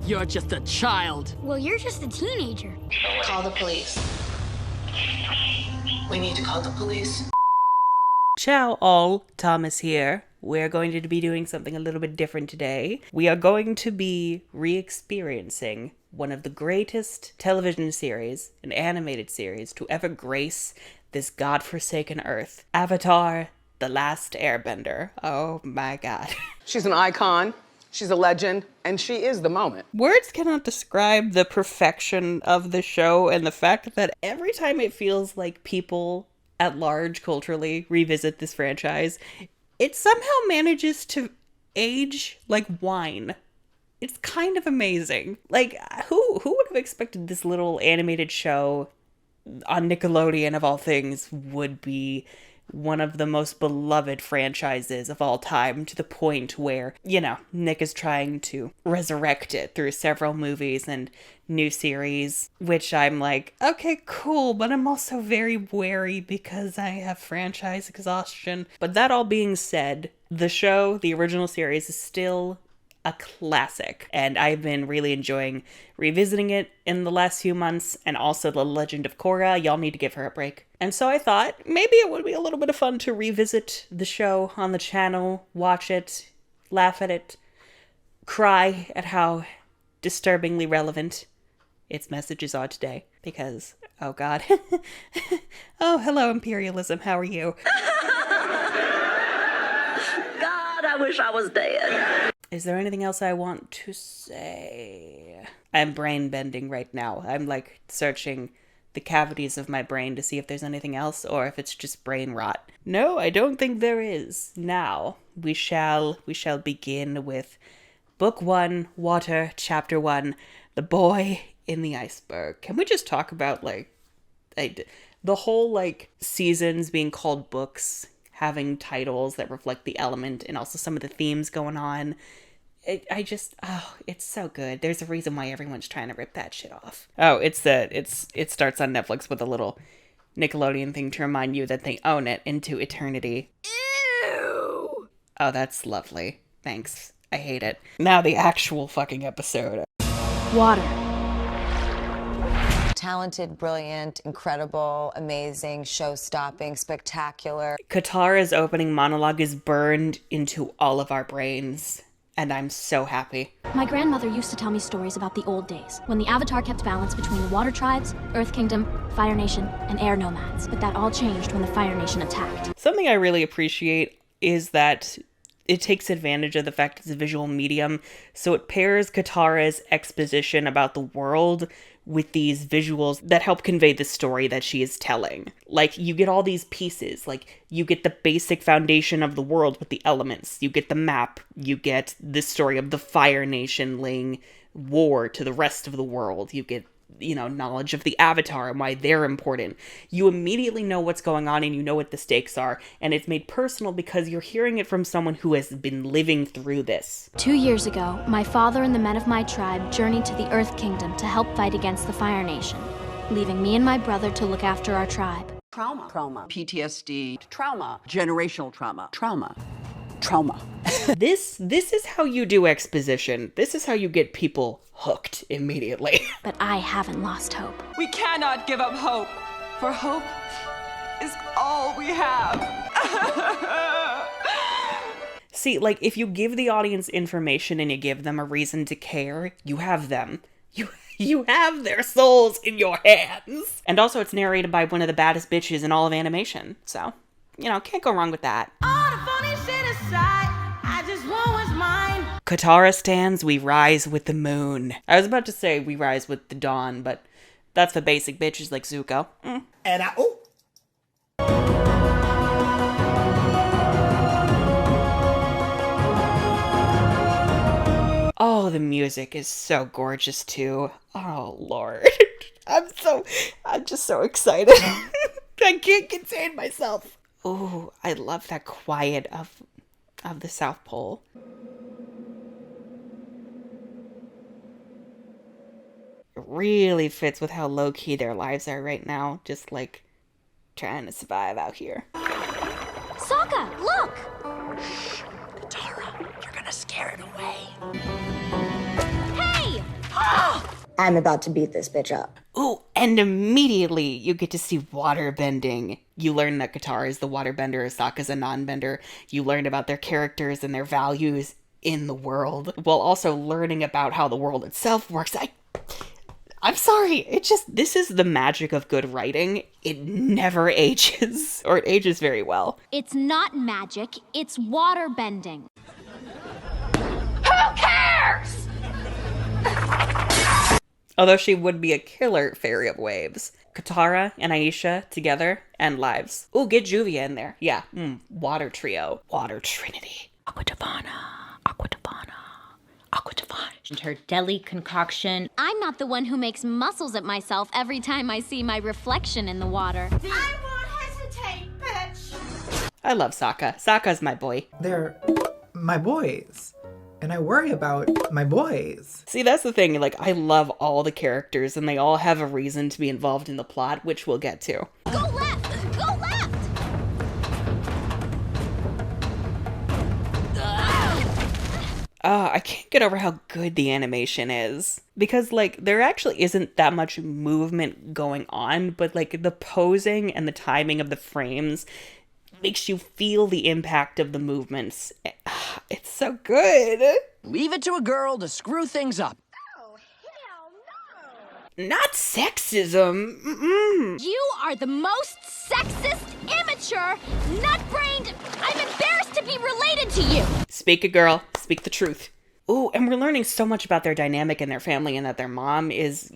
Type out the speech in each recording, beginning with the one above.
You're just a child. Well, you're just a teenager. Call the police. We need to call the police. Ciao all, Thomas here. We're going to be doing something a little bit different today. We are going to be re-experiencing one of the greatest television series, an animated series, to ever grace this godforsaken earth. Avatar: The Last Airbender. Oh my god. She's an icon, she's a legend, and she is the moment. Words cannot describe the perfection of the show and the fact that every time it feels like people at large culturally revisit this franchise, it somehow manages to age like wine. It's kind of amazing. Like, who would have expected this little animated show on Nickelodeon, of all things, would be one of the most beloved franchises of all time, to the point where, you know, Nick is trying to resurrect it through several movies and new series, which I'm like, okay, cool, but I'm also very wary because I have franchise exhaustion. But that all being said, the show, the original series, is still a classic, and I've been really enjoying revisiting it in the last few months, and also The Legend of Korra. Y'all need to give her a break. And so I thought maybe it would be a little bit of fun to revisit the show on the channel, watch it, laugh at it, cry at how disturbingly relevant its messages are today, because, oh god. Oh, hello imperialism, how are you? God, I wish I was dead. Is there anything else I want to say? I'm brain bending right now. I'm like searching the cavities of my brain to see if there's anything else or if it's just brain rot. No, I don't think there is. Now, we shall begin with Book 1, Water, Chapter 1, The Boy in the Iceberg. Can we just talk about like the whole like seasons being called books, having titles that reflect the element, and also some of the themes going on. It's so good. There's a reason why everyone's trying to rip that shit off. Oh, it starts on Netflix with a little Nickelodeon thing to remind you that they own it into eternity. Ew! Oh, that's lovely. Thanks. I hate it. Now the actual fucking episode. Water. Talented, brilliant, incredible, amazing, show-stopping, spectacular. Katara's opening monologue is burned into all of our brains, and I'm so happy. My grandmother used to tell me stories about the old days, when the Avatar kept balance between the Water Tribes, Earth Kingdom, Fire Nation, and Air Nomads. But that all changed when the Fire Nation attacked. Something I really appreciate is that it takes advantage of the fact it's a visual medium, so it pairs Katara's exposition about the world with these visuals that help convey the story that she is telling. Like, you get all these pieces. Like, you get the basic foundation of the world with the elements. You get the map. You get the story of the Fire Nation laying war to the rest of the world. You get, knowledge of the Avatar and why they're important. You immediately know what's going on and you know what the stakes are. And it's made personal because you're hearing it from someone who has been living through this. 2 years ago, my father and the men of my tribe journeyed to the Earth Kingdom to help fight against the Fire Nation, leaving me and my brother to look after our tribe. Trauma. PTSD. Trauma. Generational trauma. Trauma. This is how you do exposition. This is how you get people hooked immediately. But I haven't lost hope. We cannot give up hope, for hope is all we have. See, like, if you give the audience information and you give them a reason to care, you have them. You have their souls in your hands. And also, it's narrated by one of the baddest bitches in all of animation. So, can't go wrong with that. All the funny shit aside, I just want what's mine. Katara stands, we rise with the moon. I was about to say we rise with the dawn, but that's for basic bitches like Zuko. And Oh, the music is so gorgeous too. Oh, Lord. I'm just so excited. I can't contain myself. Oh, I love that quiet of the South Pole. It really fits with how low-key their lives are right now. Just, like, trying to survive out here. Sokka, look! Shh, Katara, you're gonna scare it away. Hey! I'm about to beat this bitch up. Ooh, and immediately you get to see water bending. You learn that Katara is the waterbender, Sokka's a non-bender. You learn about their characters and their values in the world, while also learning about how the world itself works. I'm sorry, this is the magic of good writing. It never ages, or it ages very well. It's not magic, it's water bending. Who cares? Although she would be a killer fairy of waves. Katara and Aisha together, end lives. Ooh, get Juvia in there. Yeah, water trio. Water trinity. Aquatavana. And her deli concoction. I'm not the one who makes muscles at myself every time I see my reflection in the water. I won't hesitate, bitch. I love Sokka. Sokka's my boy. They're my boys. And I worry about my boys. See, that's the thing. Like, I love all the characters, and they all have a reason to be involved in the plot, which we'll get to. Go left! Go left! I can't get over how good the animation is. Because, like, there actually isn't that much movement going on, but, like, the posing and the timing of the frames makes you feel the impact of the movements. It's so good. Leave it to a girl to screw things up. Oh, hell no. Not sexism. You are the most sexist, immature, nut-brained. I'm embarrassed to be related to you. Speak it, girl. Speak the truth. Ooh, and we're learning so much about their dynamic and their family, and that their mom is,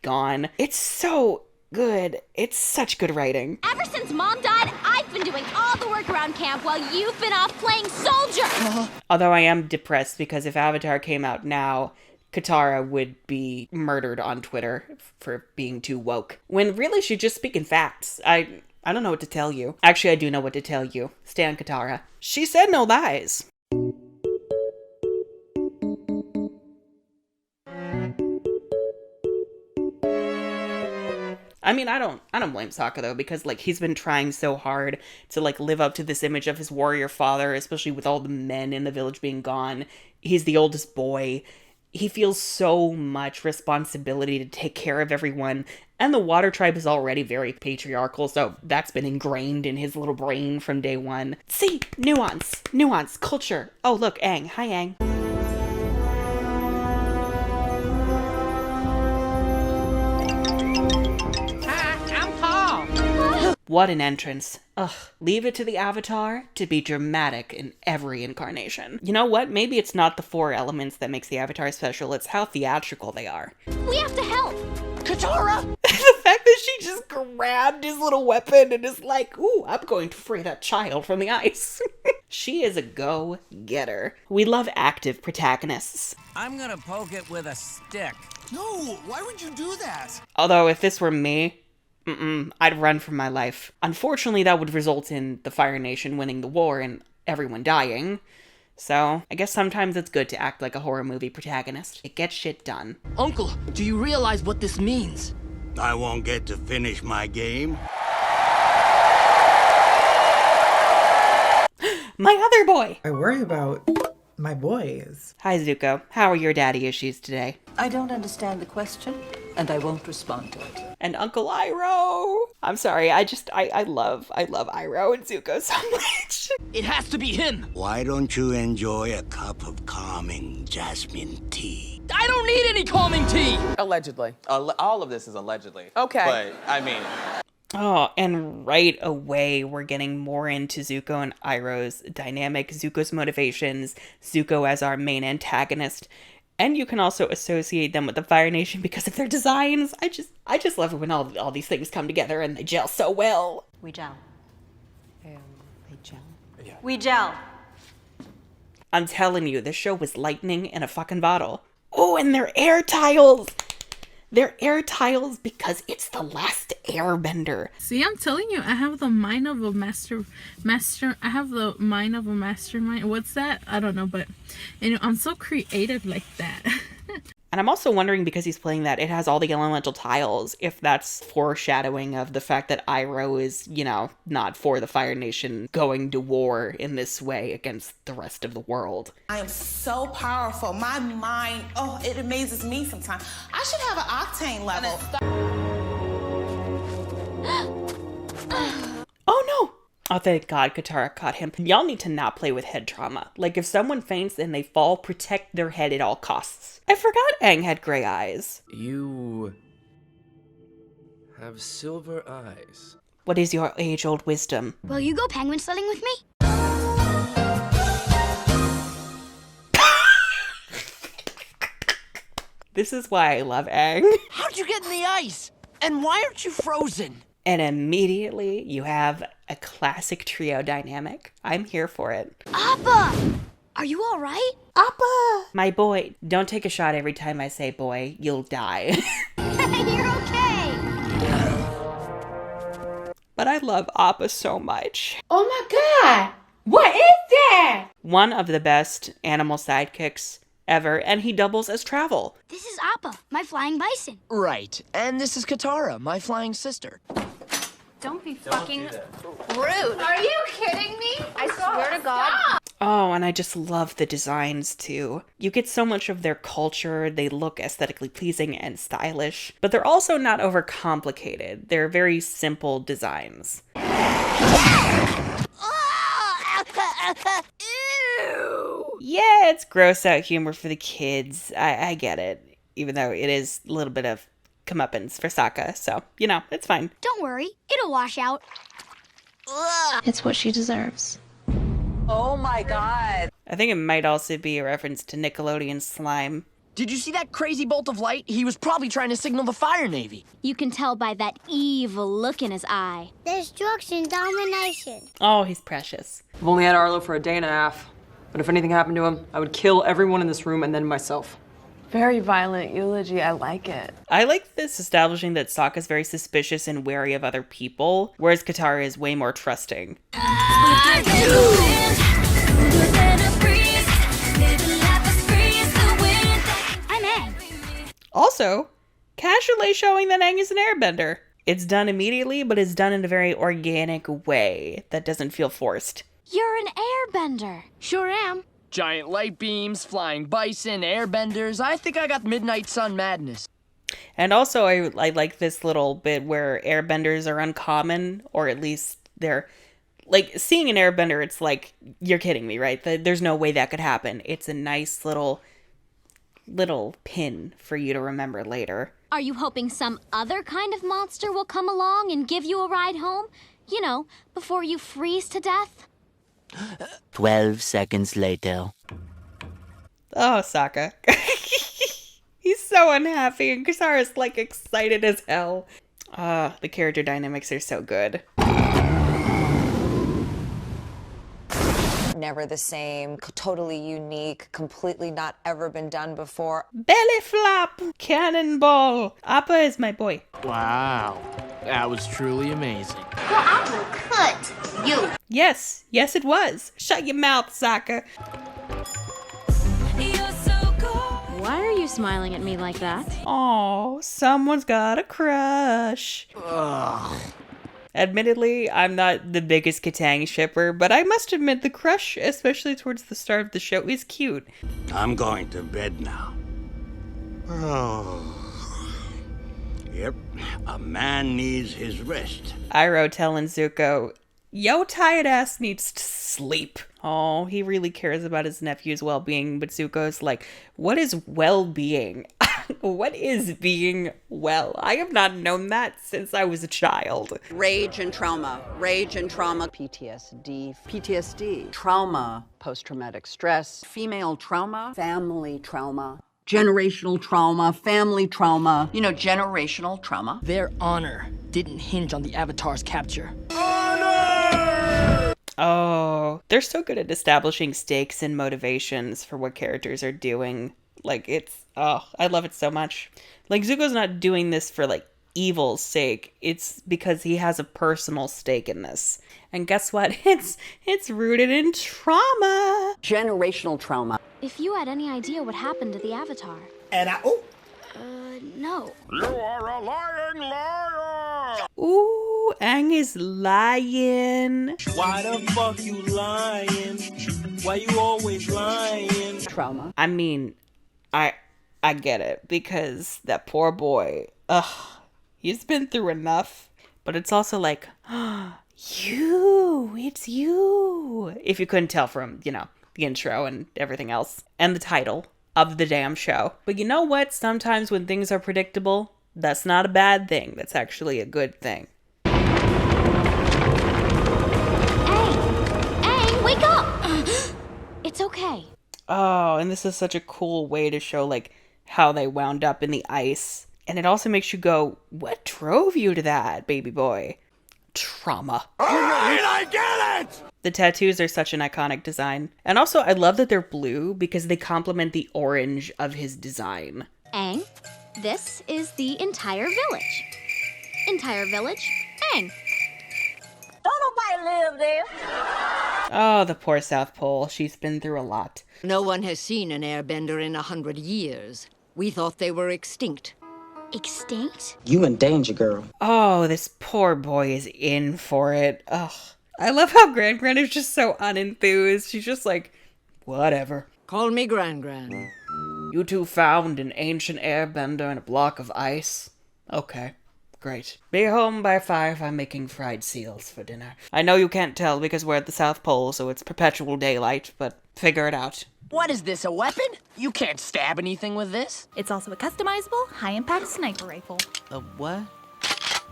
gone. It's so good. It's such good writing. Ever since Mom died, I've been doing all the work around camp while you've been off playing soldier. Although I am depressed because if Avatar came out now, Katara would be murdered on Twitter for being too woke. When really she's just speaking facts. I don't know what to tell you. Actually, I do know what to tell you. Stan Katara. She said no lies. I mean, I don't blame Sokka though, because like he's been trying so hard to like live up to this image of his warrior father, especially with all the men in the village being gone. He's the oldest boy. He feels so much responsibility to take care of everyone. And the Water Tribe is already very patriarchal, so that's been ingrained in his little brain from day one. See, nuance, culture. Oh, look, Aang. Hi, Aang. What an entrance. Ugh. Leave it to the Avatar to be dramatic in every incarnation. You know what? Maybe it's not the 4 elements that makes the Avatar special, it's how theatrical they are. We have to help. Katara! The fact that she just grabbed his little weapon and is like, ooh, I'm going to free that child from the ice. She is a go-getter. We love active protagonists. I'm gonna poke it with a stick. No, why would you do that? Although if this were me, I'd run for my life. Unfortunately, that would result in the Fire Nation winning the war and everyone dying. So, I guess sometimes it's good to act like a horror movie protagonist. It gets shit done. Uncle, do you realize what this means? I won't get to finish my game. My other boy! I worry about my boys. Hi, Zuko. How are your daddy issues today? I don't understand the question, and I won't respond to it. And Uncle Iroh. I'm sorry, I love Iroh and Zuko so much. It has to be him. Why don't you enjoy a cup of calming jasmine tea? I don't need any calming tea. Allegedly. All of this is allegedly. Okay. But, I mean... Oh, and right away, we're getting more into Zuko and Iroh's dynamic, Zuko's motivations, Zuko as our main antagonist. And you can also associate them with the Fire Nation because of their designs. I just love it when all these things come together and they gel so well. We gel. They gel. Yeah. We gel. I'm telling you, this show was lightning in a fucking bottle. Oh, and their air tiles! They're air tiles because it's the last Airbender. See, I'm telling you, I have the mind of a master. I have the mind of a mastermind. What's that? I don't know, but I'm so creative like that. And I'm also wondering, because he's playing that, it has all the elemental tiles, if that's foreshadowing of the fact that Iroh is, you know, not for the Fire Nation going to war in this way against the rest of the world. I am so powerful. My mind, oh, it amazes me sometimes. I should have an octane level. Oh no! Oh, thank God Katara caught him. Y'all need to not play with head trauma. Like, if someone faints and they fall, protect their head at all costs. I forgot Aang had gray eyes. You have silver eyes. What is your age-old wisdom? Will you go penguin sledding with me? This is why I love Aang. How'd you get in the ice? And why aren't you frozen? And immediately you have a classic trio dynamic. I'm here for it. Appa! Are you all right? Appa! My boy, don't take a shot every time I say boy. You'll die. You're okay! But I love Appa so much. Oh my God! What is that? One of the best animal sidekicks ever, and he doubles as travel. This is Appa, my flying bison. Right. And this is Katara, my flying sister. Don't be fucking Rude. Are you kidding me? I swear to God. Oh, and I just love the designs too. You get so much of their culture, they look aesthetically pleasing and stylish, but they're also not overcomplicated. They're very simple designs. Yeah, it's gross out humor for the kids. I get it, even though it is a little bit of comeuppance for Sokka, so, you know, it's fine. Don't worry, it'll wash out. It's what she deserves. Oh my God. I think it might also be a reference to Nickelodeon slime. Did you see that crazy bolt of light? He was probably trying to signal the Fire Navy. You can tell by that evil look in his eye. Destruction, domination. Oh, he's precious. I've only had Arlo for a day and a half, but if anything happened to him, I would kill everyone in this room and then myself. Very violent eulogy. I like it. I like this establishing that Sokka's very suspicious and wary of other people, whereas Katara is way more trusting. I'm Aang. Also, casually showing that Aang is an airbender. It's done immediately, but it's done in a very organic way that doesn't feel forced. You're an airbender. Sure am. Giant light beams, flying bison, airbenders. I think I got Midnight Sun madness. And also, I like this little bit where airbenders are uncommon, or at least they're... Like, seeing an airbender, it's like, you're kidding me, right? There's no way that could happen. It's a nice little pin for you to remember later. Are you hoping some other kind of monster will come along and give you a ride home? You know, before you freeze to death? 12 seconds later. Oh, Sokka. He's so unhappy, and Katara's like excited as hell. The character dynamics are so good. Never the same, totally unique, completely not ever been done before. Belly flop! Cannonball! Appa is my boy. Wow. That was truly amazing. Well, I will cut you. Yes, it was. Shut your mouth, Sokka. Why are you smiling at me like that? Oh, someone's got a crush. Ugh. Admittedly, I'm not the biggest Katang shipper, but I must admit the crush, especially towards the start of the show, is cute. I'm going to bed now. Oh. Yep, a man needs his rest. Iroh telling Zuko, yo tired ass needs to sleep. Oh, he really cares about his nephew's well-being, but Zuko's like, what is well-being? What is being well? I have not known that since I was a child. Rage and trauma, PTSD, trauma, post-traumatic stress, female trauma, family trauma, generational trauma, family trauma. You know, generational trauma. Their honor didn't hinge on the Avatar's capture. Oh, they're so good at establishing stakes and motivations for what characters are doing. Like, I love it so much. Like, Zuko's not doing this for, like, evil's sake. It's because he has a personal stake in this. And guess what? It's rooted in trauma. Generational trauma. If you had any idea what happened to the Avatar, And No. You are a lying liar! Ooh, Aang is lying. why the fuck you lying? Why you always lying? Trauma. I mean, I get it, because that poor boy, he's been through enough. But it's also like, it's you. If you couldn't tell from, the intro and everything else. And the title of the damn show. But you know what? Sometimes when things are predictable, that's not a bad thing. That's actually a good thing. Aang, wake up! It's okay. Oh, and this is such a cool way to show, like, how they wound up in the ice. And it also makes you go, what drove you to that, baby boy? Trauma. Alright, I get it! The tattoos are such an iconic design. And also, I love that they're blue because they complement the orange of his design. Aang, this is the entire village. Entire village, Aang. Don't nobody live there. Oh, the poor South Pole. She's been through a lot. No one has seen an airbender in 100 years. We thought they were extinct. Extinct? You in danger, girl. Oh, this poor boy is in for it. Ugh. I love how Gran is just so unenthused. She's just like, whatever. Call me Gran. You two found an ancient airbender in a block of ice? Okay, great. Be home by 5. I'm making fried seals for dinner. I know you can't tell because we're at the South Pole, so it's perpetual daylight, but figure it out. What is this, a weapon? You can't stab anything with this. It's also a customizable, high-impact sniper rifle. A what?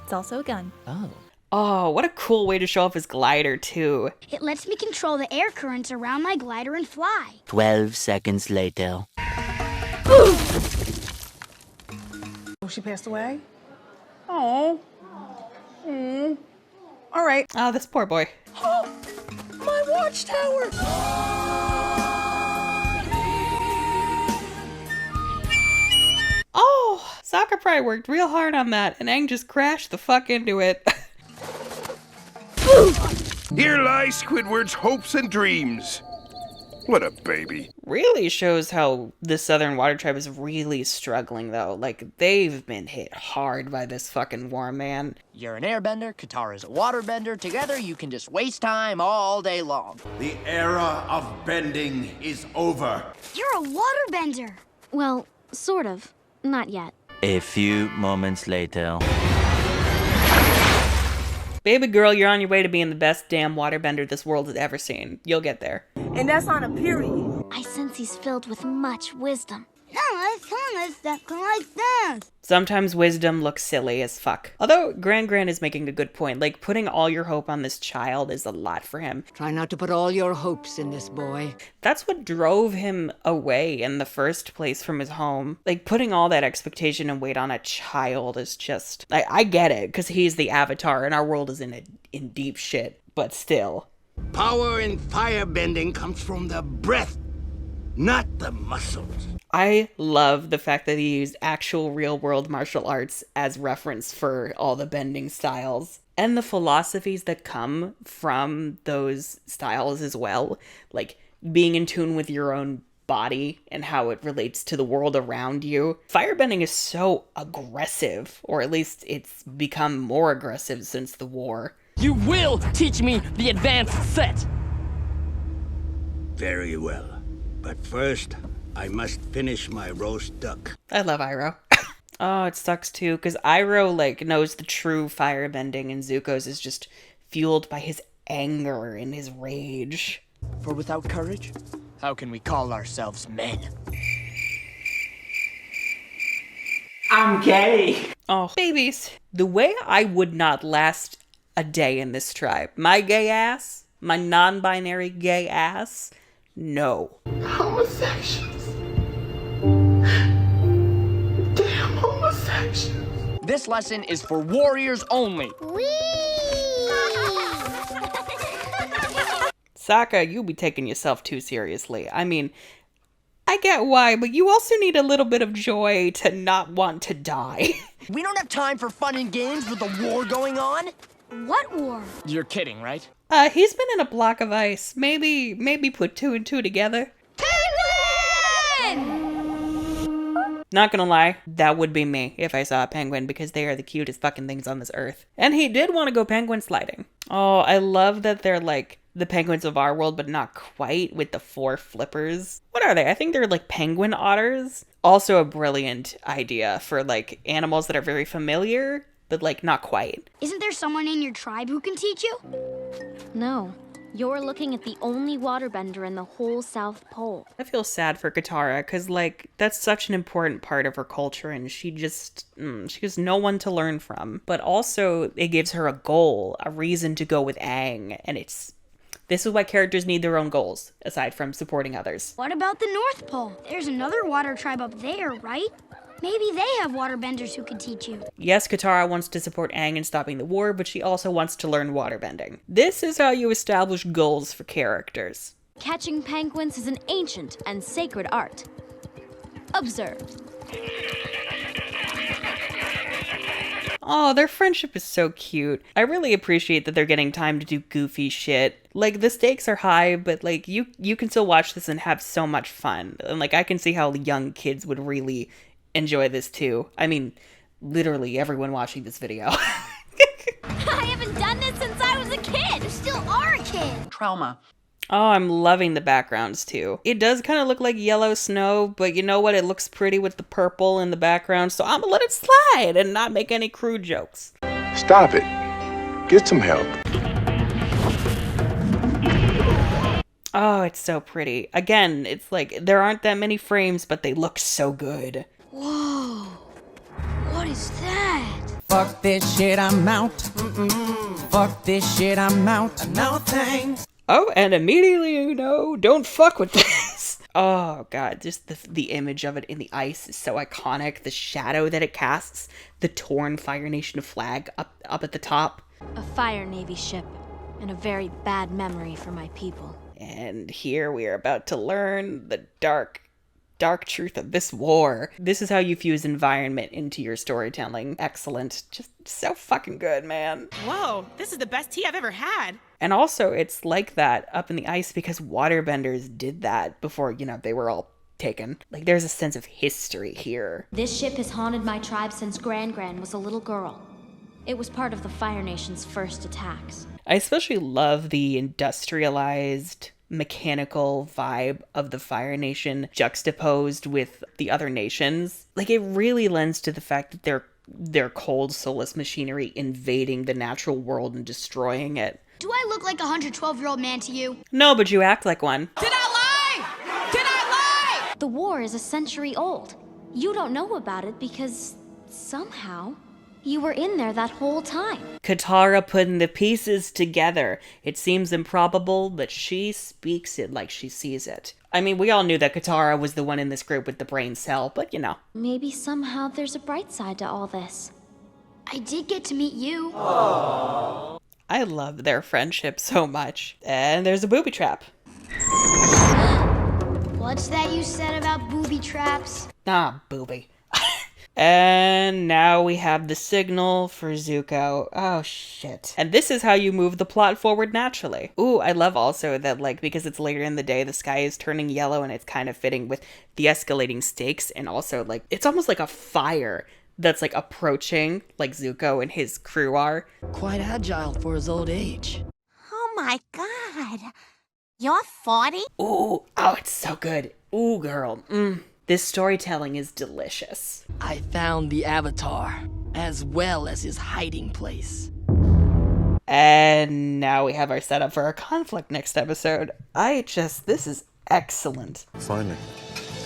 It's also a gun. Oh. Oh, what a cool way to show off his glider, too. It lets me control the air currents around my glider and fly. 12 seconds later. Oh, she passed away? Oh. All right. Oh, this poor boy. Oh, my watchtower! Oh, Sokka probably worked real hard on that, and Aang just crashed the fuck into it. Here lie Squidward's hopes and dreams. What a baby. Really shows how the Southern Water Tribe is really struggling, though. Like, they've been hit hard by this fucking war, man. You're an airbender, Katara's a waterbender. Together, you can just waste time all day long. The era of bending is over. You're a waterbender. Well, sort of. Not yet. A few moments later. Baby girl, you're on your way to being the best damn waterbender this world has ever seen. You'll get there. And that's on a period. I sense he's filled with much wisdom. Sometimes wisdom looks silly as fuck. Although Gran is making a good point. Like, putting all your hope on this child is a lot for him. Try not to put all your hopes in this boy. That's what drove him away in the first place from his home. Like, putting all that expectation and weight on a child is just... I get it, because he's the Avatar and our world is in deep shit. But still. Power in firebending comes from the breath, not the muscles. I love the fact that he used actual real-world martial arts as reference for all the bending styles. And the philosophies that come from those styles as well. Like, being in tune with your own body and how it relates to the world around you. Firebending is so aggressive, or at least it's become more aggressive since the war. You will teach me the advanced set! Very well. But first, I must finish my roast duck. I love Iroh. Oh, it sucks too, because Iroh, like, knows the true firebending, and Zuko's is just fueled by his anger and his rage. For without courage, how can we call ourselves men? I'm gay. Oh, babies. The way I would not last a day in this tribe. My gay ass, my non-binary gay ass, no. Homosexuals. Damn homosexuals. This lesson is for warriors only. Sokka, you be taking yourself too seriously. I mean, I get why, but you also need a little bit of joy to not want to die. We don't have time for fun and games with a war going on. What war? You're kidding, right? He's been in a block of ice. Maybe put 2 and 2 together. Not gonna lie, that would be me if I saw a penguin because they are the cutest fucking things on this earth. And he did want to go penguin sliding. Oh, I love that they're like the penguins of our world, but not quite, with the 4 flippers. What are they? I think they're like penguin otters. Also a brilliant idea for like animals that are very familiar, but like not quite. Isn't there someone in your tribe who can teach you? No. You're looking at the only waterbender in the whole South Pole. I feel sad for Katara because, like, that's such an important part of her culture and she has no one to learn from. But also, it gives her a goal, a reason to go with Aang. And this is why characters need their own goals, aside from supporting others. What about the North Pole? There's another water tribe up there, right? Maybe they have waterbenders who could teach you. Yes, Katara wants to support Aang in stopping the war, but she also wants to learn waterbending. This is how you establish goals for characters. Catching penguins is an ancient and sacred art. Observe. Oh, their friendship is so cute. I really appreciate that they're getting time to do goofy shit. Like, the stakes are high, but like you can still watch this and have so much fun. And like I can see how young kids would really enjoy this too. I mean, literally everyone watching this video. I haven't done this since I was a kid. You still are a kid. Trauma. Oh, I'm loving the backgrounds too. It does kind of look like yellow snow, but you know what? It looks pretty with the purple in the background, so I'm gonna let it slide and not make any crude jokes. Stop it. Get some help. Oh, it's so pretty. Again, it's like there aren't that many frames, but they look so good. Whoa. What is that? Fuck this shit, I'm out. Fuck this shit, I'm out. No thanks. Oh, and immediately, don't fuck with this. Oh, God, just the image of it in the ice is so iconic. The shadow that it casts, the torn Fire Nation flag up at the top. A Fire Navy ship, and a very bad memory for my people. And here we are about to learn the dark truth of this war. This is how you fuse environment into your storytelling. Excellent. Just so fucking good, man. Whoa, this is the best tea I've ever had. And also, it's like that up in the ice because waterbenders did that before, they were all taken. Like, there's a sense of history here. This ship has haunted my tribe since Gran was a little girl. It was part of the Fire Nation's first attacks. I especially love the industrialized, mechanical vibe of the Fire Nation juxtaposed with the other nations. Like, it really lends to the fact that they're cold, soulless machinery invading the natural world and destroying it. Do I look like a 112-year-old man to you? No, but you act like one. Did I lie? Did I lie? The war is a century old. You don't know about it because somehow you were in there that whole time. Katara putting the pieces together. It seems improbable, but she speaks it like she sees it. I mean, we all knew that Katara was the one in this group with the brain cell, but Maybe somehow there's a bright side to all this. I did get to meet you. Aww. I love their friendship so much. And there's a booby trap. What's that you said about booby traps? Ah, booby. And now we have the signal for Zuko. Oh, shit. And this is how you move the plot forward naturally. Ooh, I love also that, like, because it's later in the day, the sky is turning yellow and it's kind of fitting with the escalating stakes. And also, like, it's almost like a fire that's, like, approaching, like Zuko and his crew are. Quite agile for his old age. Oh my God. You're 40? Ooh, oh, it's so good. Ooh, girl. This storytelling is delicious. I found the Avatar, as well as his hiding place. And now we have our setup for our conflict next episode. This is excellent. Finally,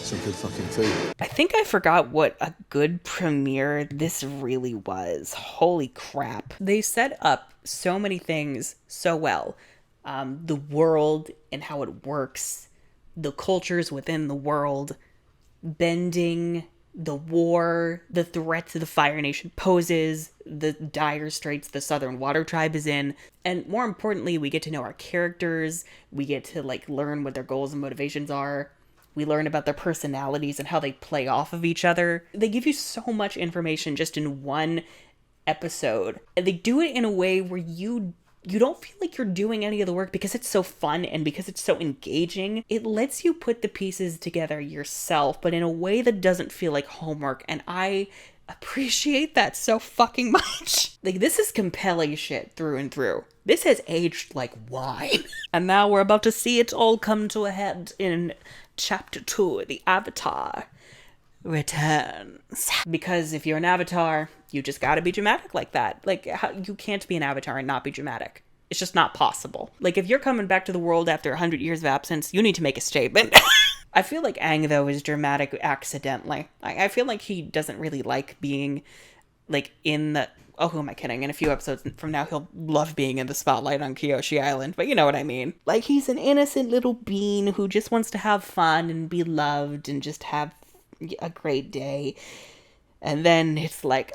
some good fucking food. I think I forgot what a good premiere this really was. Holy crap. They set up so many things so well. The world and how it works, the cultures within the world, bending, the war, the threats the Fire Nation poses, the dire straits the Southern Water Tribe is in, and more importantly, we get to know our characters, we get to learn what their goals and motivations are, we learn about their personalities and how they play off of each other. They give you so much information just in one episode, and they do it in a way where you you don't feel like you're doing any of the work because it's so fun and because it's so engaging. It lets you put the pieces together yourself, but in a way that doesn't feel like homework. And I appreciate that so fucking much. Like, this is compelling shit through and through. This has aged like wine. And now we're about to see it all come to a head in chapter 2, The Avatar Returns. Because if you're an avatar, you just gotta be dramatic like that. Like, you can't be an avatar and not be dramatic. It's just not possible. Like, if you're coming back to the world after 100 years of absence, you need to make a statement. I feel like Aang, though, is dramatic accidentally. I feel like he doesn't really like being, like, in the... Oh, who am I kidding? In a few episodes from now, he'll love being in the spotlight on Kyoshi Island. But you know what I mean. Like, he's an innocent little bean who just wants to have fun and be loved and just have a great day. And then it's like,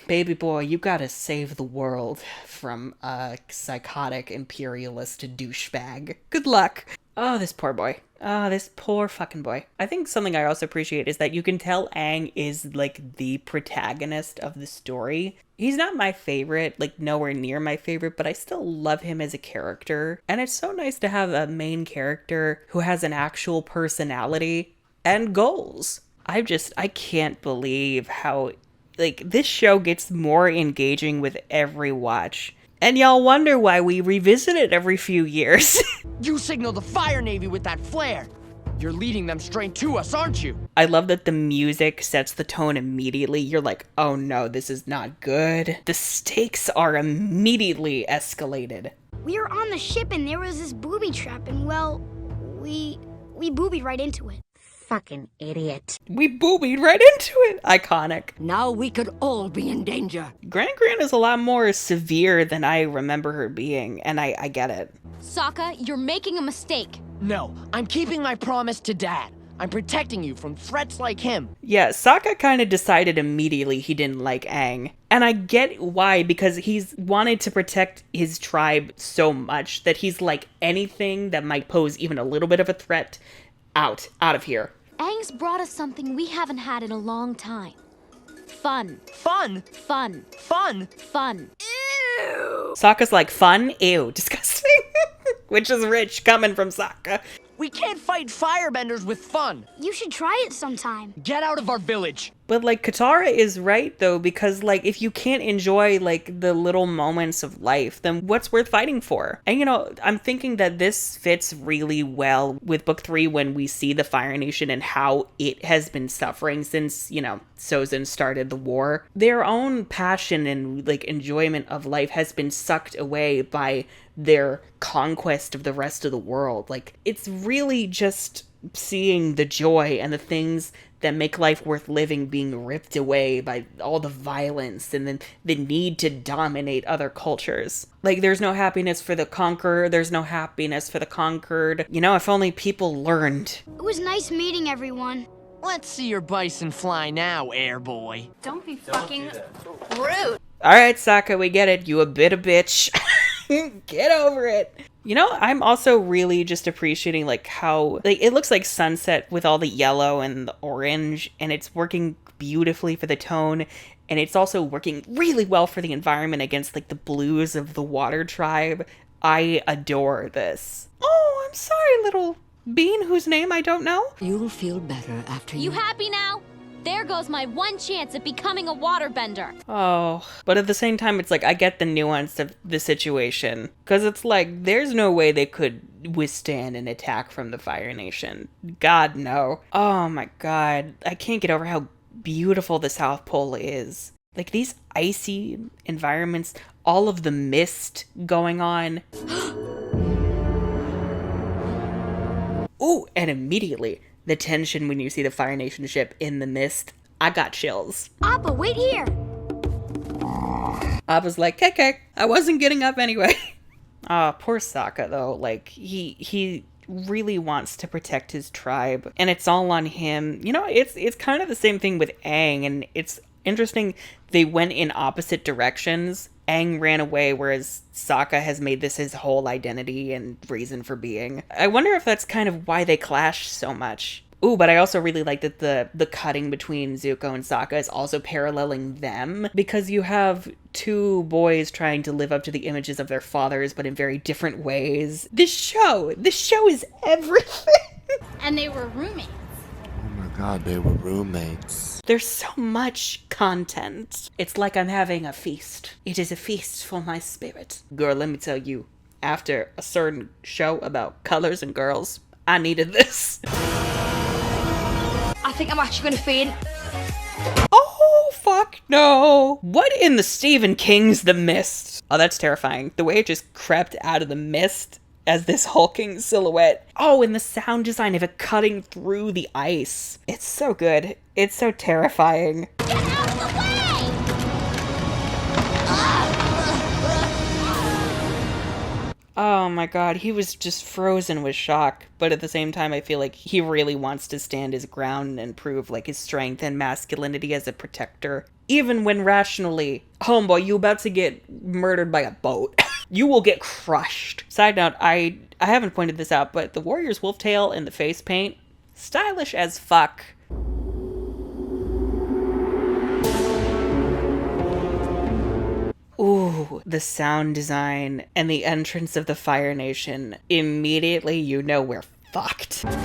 baby boy, you gotta save the world from a psychotic imperialist douchebag. Good luck. Oh, this poor boy. Oh, this poor fucking boy. I think something I also appreciate is that you can tell Aang is, like, the protagonist of the story. He's not my favorite, like, nowhere near my favorite, but I still love him as a character. And it's so nice to have a main character who has an actual personality and goals. I can't believe how, like, this show gets more engaging with every watch. And y'all wonder why we revisit it every few years. You signal the Fire Navy with that flare. You're leading them straight to us, aren't you? I love that the music sets the tone immediately. You're like, oh no, this is not good. The stakes are immediately escalated. We were on the ship and there was this booby trap and, well, we boobied right into it. Fucking idiot. We boobied right into it. Iconic. Now we could all be in danger. Gran is a lot more severe than I remember her being, and I get it. Sokka, you're making a mistake. No, I'm keeping my promise to Dad. I'm protecting you from threats like him. Yeah, Sokka kind of decided immediately he didn't like Aang. And I get why, because he's wanted to protect his tribe so much that he's like, anything that might pose even a little bit of a threat, out of here. Aang's brought us something we haven't had in a long time. Fun. Fun? Fun. Fun? Fun. Ew. Sokka's like, fun? Ew, disgusting. Which is rich coming from Sokka. We can't fight firebenders with fun. You should try it sometime. Get out of our village. But, like, Katara is right, though, because, like, if you can't enjoy, like, the little moments of life, then what's worth fighting for? And, you know, I'm thinking that this fits really well with Book 3 when we see the Fire Nation and how it has been suffering since, you know, Sozin started the war. Their own passion and, like, enjoyment of life has been sucked away by their conquest of the rest of the world. Like, it's really just seeing the joy and the things that make life worth living being ripped away by all the violence and then the need to dominate other cultures. Like, there's no happiness for the conqueror, there's no happiness for the conquered. You know, if only people learned. It was nice meeting everyone. Let's see your bison fly now, air boy. Don't be fucking rude. Alright, Sokka, we get it. You a bit of bitch. Get over it. You know, I'm also really just appreciating, like, how, like, it looks like sunset with all the yellow and the orange, and it's working beautifully for the tone, and it's also working really well for the environment against, like, the blues of the water tribe. I adore this. Oh, I'm sorry, little bean whose name I don't know. You'll feel better after You happy now? There goes my one chance at becoming a waterbender. Oh, but at the same time, it's like, I get the nuance of the situation. Because it's like, there's no way they could withstand an attack from the Fire Nation. God, no. Oh my god. I can't get over how beautiful the South Pole is. Like, these icy environments, all of the mist going on. Ooh, and immediately, the tension when you see the Fire Nation ship in the mist, I got chills. Appa, wait here. Appa's like, KK, I wasn't getting up anyway. Poor Sokka, though. Like, he really wants to protect his tribe, and it's all on him. You know, it's kind of the same thing with Aang, and it's interesting they went in opposite directions. Aang ran away, whereas Sokka has made this his whole identity and reason for being. I wonder if that's kind of why they clash so much. Ooh, but I also really like that the cutting between Zuko and Sokka is also paralleling them, because you have two boys trying to live up to the images of their fathers, but in very different ways. This show is everything. And they were roommates. Oh my god, they were roommates. There's so much content. It's like I'm having a feast. It is a feast for my spirit. Girl, let me tell you, after a certain show about colors and girls, I needed this. I think I'm actually gonna faint. Oh, fuck no. What in the Stephen King's The Mist? Oh, that's terrifying. The way it just crept out of the mist as this hulking silhouette. Oh, and the sound design of it cutting through the ice. It's so good. It's so terrifying. Get out of the way! Oh my god, he was just frozen with shock. But at the same time, I feel like he really wants to stand his ground and prove like his strength and masculinity as a protector. Even when rationally, homeboy, you about to get murdered by a boat. You will get crushed. Side note, I haven't pointed this out, but the warrior's wolf tail and the face paint, stylish as fuck. Ooh, the sound design and the entrance of the Fire Nation. Immediately you know we're fucked. Not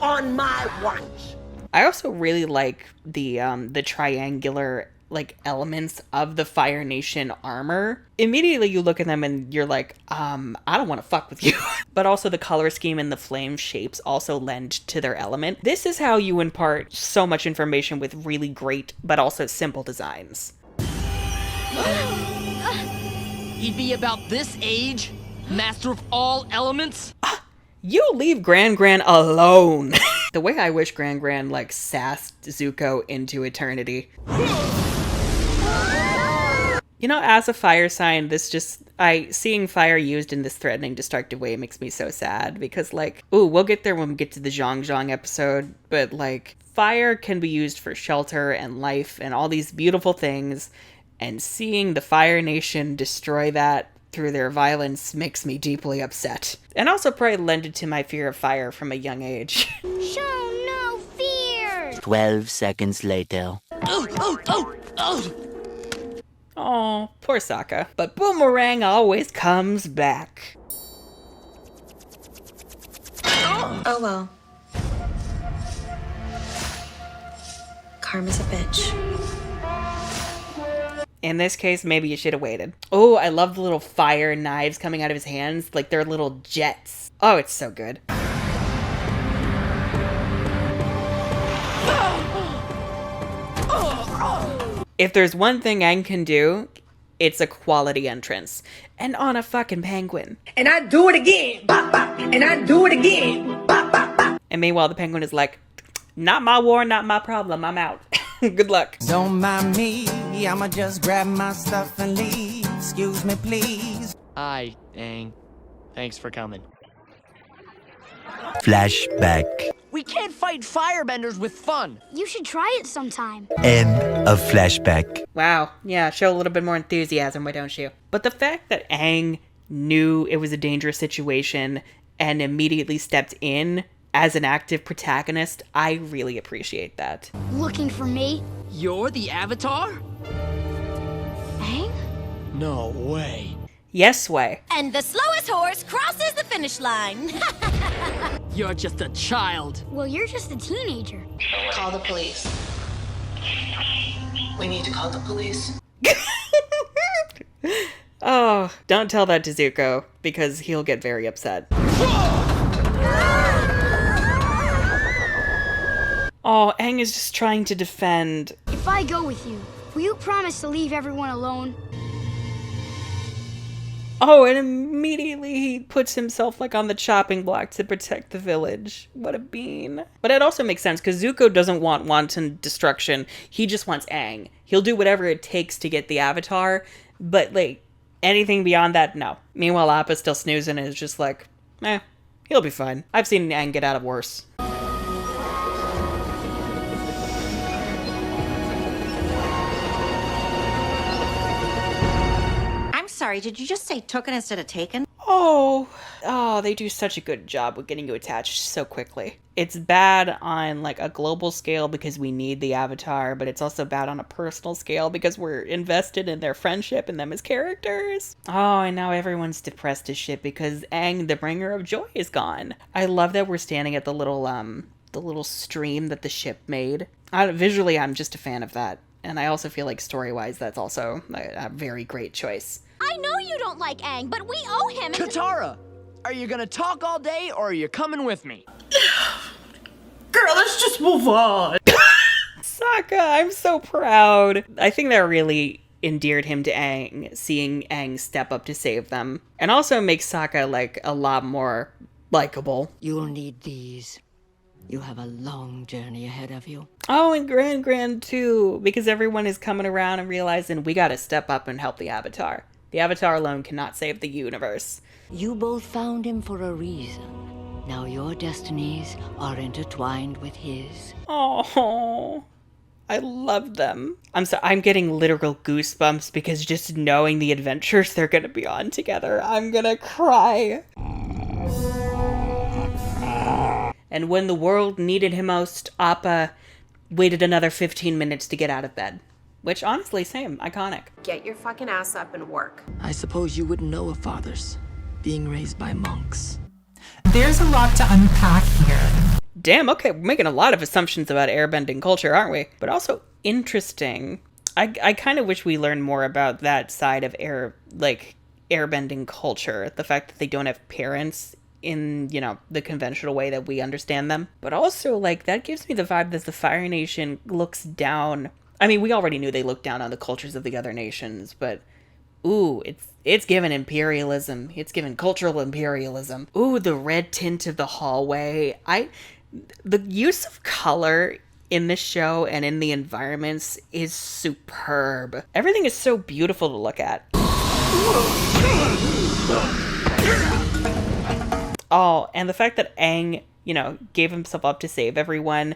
on my watch. I also really like the triangular like elements of the Fire Nation armor. Immediately you look at them and you're like, I don't want to fuck with you. But also the color scheme and the flame shapes also lend to their element. This is how you impart so much information with really great but also simple designs. He'd be about this age? Master of all elements? You leave Gran Gran alone. The way I wish Gran Gran like sassed Zuko into eternity. You know, as a fire sign, seeing fire used in this threatening, destructive way makes me so sad, because like, ooh, we'll get there when we get to the Zhang Zhang episode, but like, fire can be used for shelter and life and all these beautiful things, and seeing the Fire Nation destroy that through their violence makes me deeply upset. And also probably lended to my fear of fire from a young age. Show no fear! 12 seconds later. Oh, poor Sokka. But Boomerang always comes back. Oh well. Karma's a bitch. In this case, maybe you should have waited. Oh, I love the little fire knives coming out of his hands. Like they're little jets. Oh, it's so good. If there's one thing Aang can do, it's a quality entrance. And on a fucking penguin. And I do it again. Bop, bop. And I do it again. Bop, bop, bop. And meanwhile, the penguin is like, not my war, not my problem. I'm out. Good luck. Don't mind me, I'ma just grab my stuff and leave. Excuse me, please. Hi, Aang. Thanks for coming. Flashback. We can't fight firebenders with fun. You should try it sometime. End of flashback. Wow. Yeah, show a little bit more enthusiasm, why don't you? But the fact that Aang knew it was a dangerous situation and immediately stepped in as an active protagonist, I really appreciate that. Looking for me? You're the Avatar? Aang? No way. Yes way. And the slowest horse crosses the finish line. You're just a child. Well, you're just a teenager. Call the police. We need to call the police. Oh, don't tell that to Zuko, because he'll get very upset. Oh, Aang is just trying to defend. If I go with you, will you promise to leave everyone alone? Oh, and immediately he puts himself like on the chopping block to protect the village. What a bean. But it also makes sense because Zuko doesn't want wanton destruction. He just wants Aang. He'll do whatever it takes to get the Avatar, but like anything beyond that, no. Meanwhile, Appa's still snoozing and is just like, he'll be fine. I've seen Aang get out of worse. I'm sorry, did you just say tooken instead of taken? Oh, Oh, they do such a good job with getting you attached so quickly. It's bad on like a global scale because we need the Avatar, but it's also bad on a personal scale because we're invested in their friendship and them as characters. Oh, and now everyone's depressed as shit because Aang, the bringer of joy, is gone. I love that we're standing at the little stream that the ship made. Visually, I'm just a fan of that. And I also feel like story-wise, that's also a very great choice. I know you don't like Aang, but we owe him. Katara, are you gonna talk all day or are you coming with me? Girl, let's just move on. Sokka, I'm so proud. I think that really endeared him to Aang, seeing Aang step up to save them. And also makes Sokka like a lot more likable. You'll need these. You have a long journey ahead of you. Oh, and Grand too, because everyone is coming around and realizing we gotta step up and help the Avatar. The Avatar alone cannot save the universe. You both found him for a reason. Now your destinies are intertwined with his. Oh, I love them. I'm getting literal goosebumps because just knowing the adventures they're gonna be on together, I'm gonna cry. And when the world needed him most, Appa waited another 15 minutes to get out of bed. Which, honestly, same. Iconic. Get your fucking ass up and work. I suppose you wouldn't know of fathers being raised by monks. There's a lot to unpack here. Damn, okay, we're making a lot of assumptions about airbending culture, aren't we? But also interesting. I kind of wish we learned more about that side of airbending culture. The fact that they don't have parents in, you know, the conventional way that we understand them. But also, like, that gives me the vibe that the Fire Nation looks down. I mean, we already knew they looked down on the cultures of the other nations, but ooh, it's given imperialism. It's given cultural imperialism. Ooh, the red tint of the hallway. The use of color in this show and in the environments is superb. Everything is so beautiful to look at. Oh, and the fact that Aang, you know, gave himself up to save everyone,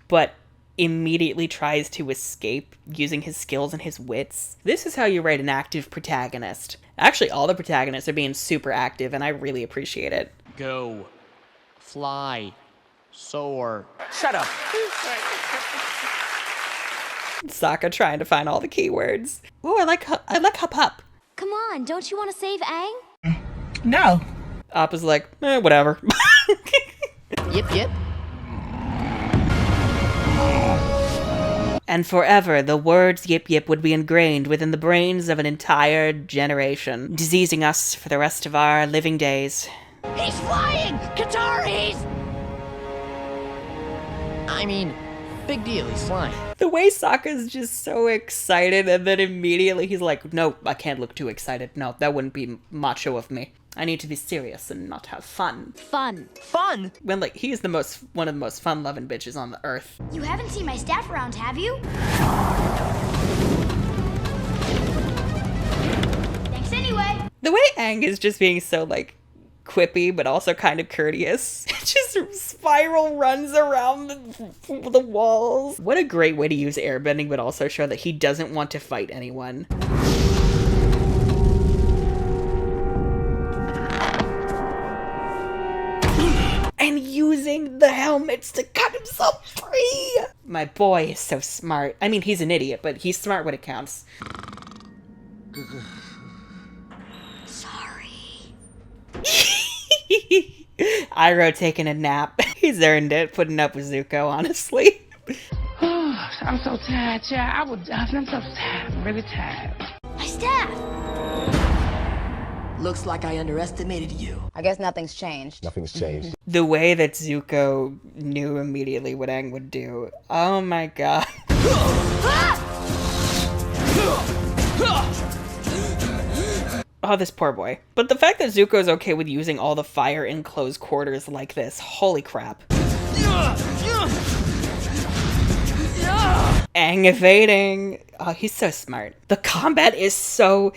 but immediately tries to escape using his skills and his wits. This is how you write an active protagonist. Actually, all the protagonists are being super active, and I really appreciate it. Go. Fly. Soar. Shut up. Sokka trying to find all the keywords. Ooh, I like Hup Hup. Come on, don't you want to save Aang? No. Appa's like, whatever. Yip. And forever, the words yip yip would be ingrained within the brains of an entire generation, diseasing us for the rest of our living days. He's flying! Katara, I mean, big deal, he's flying. The way Sokka's just so excited, and then immediately he's like, no, I can't look too excited. No, that wouldn't be macho of me. I need to be serious and not have fun. Fun. When, like, he's one of the most fun-loving bitches on the earth. You haven't seen my staff around, have you? Thanks anyway. The way Aang is just being so, like, quippy, but also kind of courteous. Just spiral runs around the walls. What a great way to use airbending, but also show that he doesn't want to fight anyone. And using the helmets to cut himself free! My boy is so smart. I mean, he's an idiot, but he's smart when it counts. Sorry. Iroh taking a nap. He's earned it, putting up with Zuko, honestly. I'm so tired, child. I'm so tired. I'm really tired. My staff! Looks like I underestimated you. I guess nothing's changed. Nothing's changed. The way that Zuko knew immediately what Aang would do. Oh my god. Oh, this poor boy. But the fact that Zuko's okay with using all the fire in close quarters like this, holy crap. Aang evading. Oh, he's so smart. The combat is so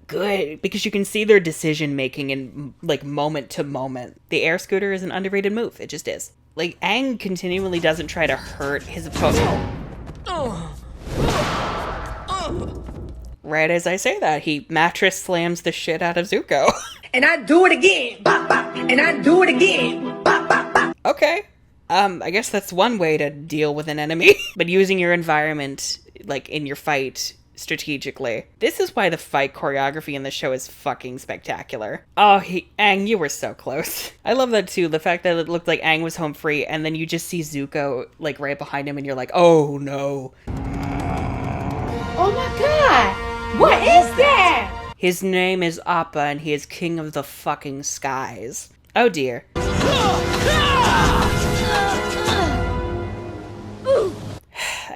good because you can see their decision making in like moment to moment. The air scooter is an underrated move. It just is. Like, Aang continually doesn't try to hurt his opponent. Right as I say that, he mattress slams the shit out of Zuko. and I do it again. Bop, bop, and I do it again. Bop, bop, bop. Okay. I guess that's one way to deal with an enemy. But using your environment, like, in your fight strategically. This is why the fight choreography in the show is fucking spectacular. Oh, Aang, you were so close. I love that too, the fact that it looked like Aang was home free, and then you just see Zuko, like, right behind him, and you're like, oh no. Oh my god! What is that? His name is Appa, and he is king of the fucking skies. Oh dear.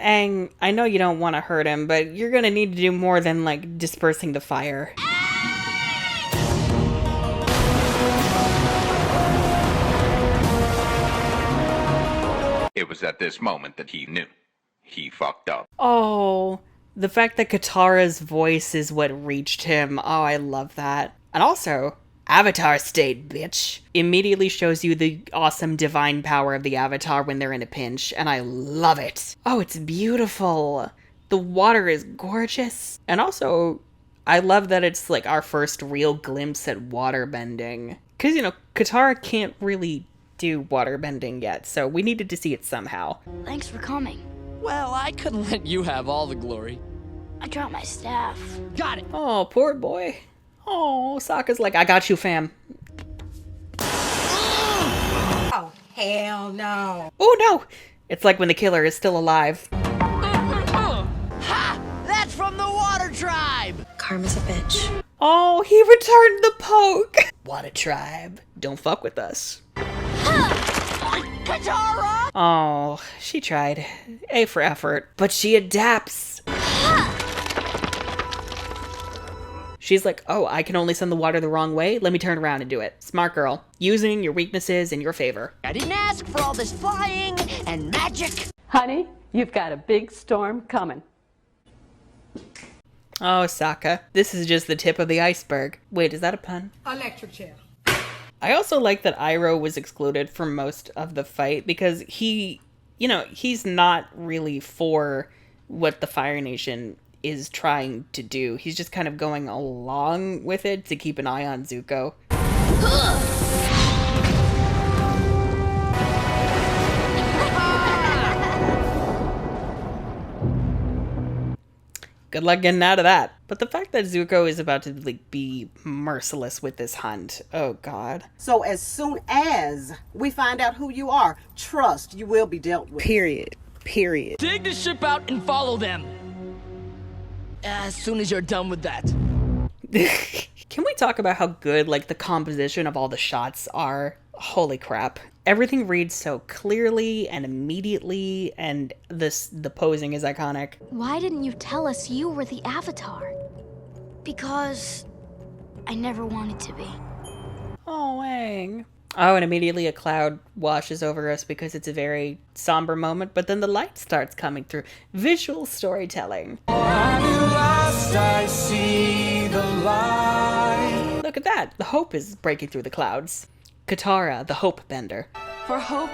Aang, I know you don't want to hurt him, but you're gonna need to do more than, like, dispersing the fire. It was at this moment that he knew. He fucked up. Oh, the fact that Katara's voice is what reached him. Oh, I love that. And also, Avatar state, bitch. Immediately shows you the awesome divine power of the Avatar when they're in a pinch, and I love it. Oh, it's beautiful. The water is gorgeous. And also, I love that it's like our first real glimpse at water bending. Because, you know, Katara can't really do water bending yet, so we needed to see it somehow. Thanks for coming. Well, I couldn't let you have all the glory. I dropped my staff. Got it. Oh, poor boy. Oh, Sokka's like, I got you, fam. Oh, hell no. Oh, no. It's like when the killer is still alive. Ha! That's from the Water Tribe! Karma's a bitch. Oh, he returned the poke. Water Tribe. Don't fuck with us. Katara! Oh, she tried. A for effort. But she adapts. She's like, oh, I can only send the water the wrong way? Let me turn around and do it. Smart girl. Using your weaknesses in your favor. I didn't ask for all this flying and magic. Honey, you've got a big storm coming. Oh, Sokka. This is just the tip of the iceberg. Wait, is that a pun? Electric chair. I also like that Iroh was excluded from most of the fight because he, you know, he's not really for what the Fire Nation is trying to do. He's just kind of going along with it to keep an eye on Zuko. Good luck getting out of that. But the fact that Zuko is about to, like, be merciless with this hunt. Oh, God. So as soon as we find out who you are, trust you will be dealt with. Period. Dig the ship out and follow them. As soon as you're done with that. Can we talk about how good, like, the composition of all the shots are? Holy crap. Everything reads so clearly and immediately, and the posing is iconic. Why didn't you tell us you were the Avatar? Because I never wanted to be. Oh, Aang. Oh, and immediately a cloud washes over us because it's a very somber moment, but then the light starts coming through. Visual storytelling. I see the light. Look at that. The hope is breaking through the clouds. Katara, the hope bender. For hope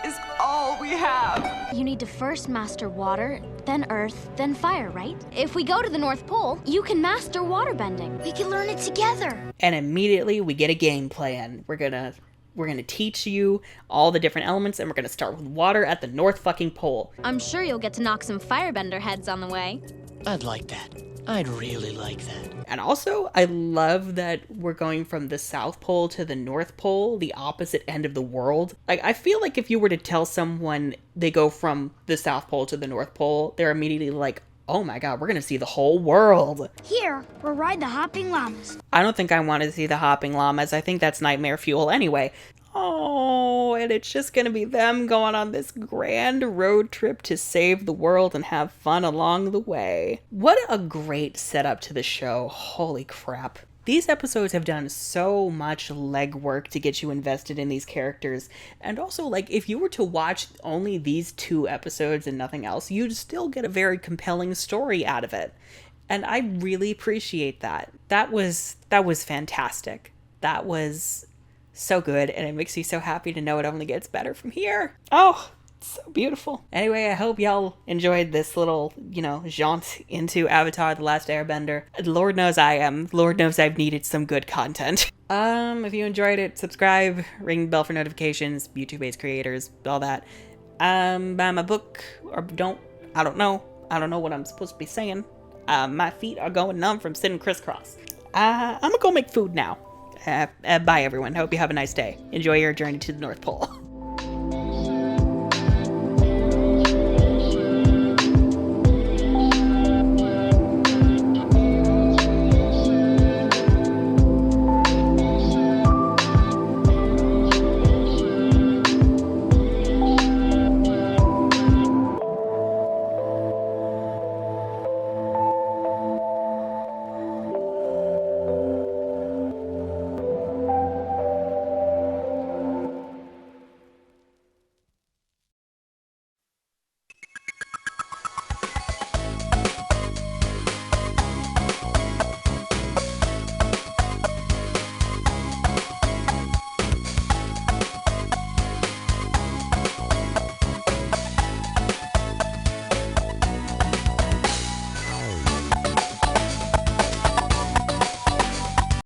is all we have. You need to first master water, then earth, then fire, right? If we go to the North Pole, you can master waterbending. We can learn it together. And immediately we get a game plan. We're gonna teach you all the different elements, and we're gonna start with water at the North fucking Pole. I'm sure you'll get to knock some firebender heads on the way. I'd like that. I'd really like that. And also, I love that we're going from the South Pole to the North Pole, the opposite end of the world. Like, I feel like if you were to tell someone they go from the South Pole to the North Pole, they're immediately like, oh my god, we're gonna see the whole world. Here, we'll ride the hopping llamas. I don't think I want to see the hopping llamas. I think that's nightmare fuel anyway. Oh, and it's just gonna be them going on this grand road trip to save the world and have fun along the way. What a great setup to the show. Holy crap. These episodes have done so much legwork to get you invested in these characters. And also, like, if you were to watch only these 2 episodes and nothing else, you'd still get a very compelling story out of it. And I really appreciate that. That was fantastic. That was so good, and it makes me so happy to know it only gets better from here. Oh, So beautiful. Anyway, I hope y'all enjoyed this little, jaunt into Avatar: The Last Airbender. Lord knows I am. Lord knows I've needed some good content. If you enjoyed it, subscribe, ring the bell for notifications, YouTube-based creators, all that. Buy my book, or don't. I don't know. I don't know what I'm supposed to be saying. My feet are going numb from sitting crisscross. I'm gonna go make food now. Bye, everyone. Hope you have a nice day. Enjoy your journey to the North Pole.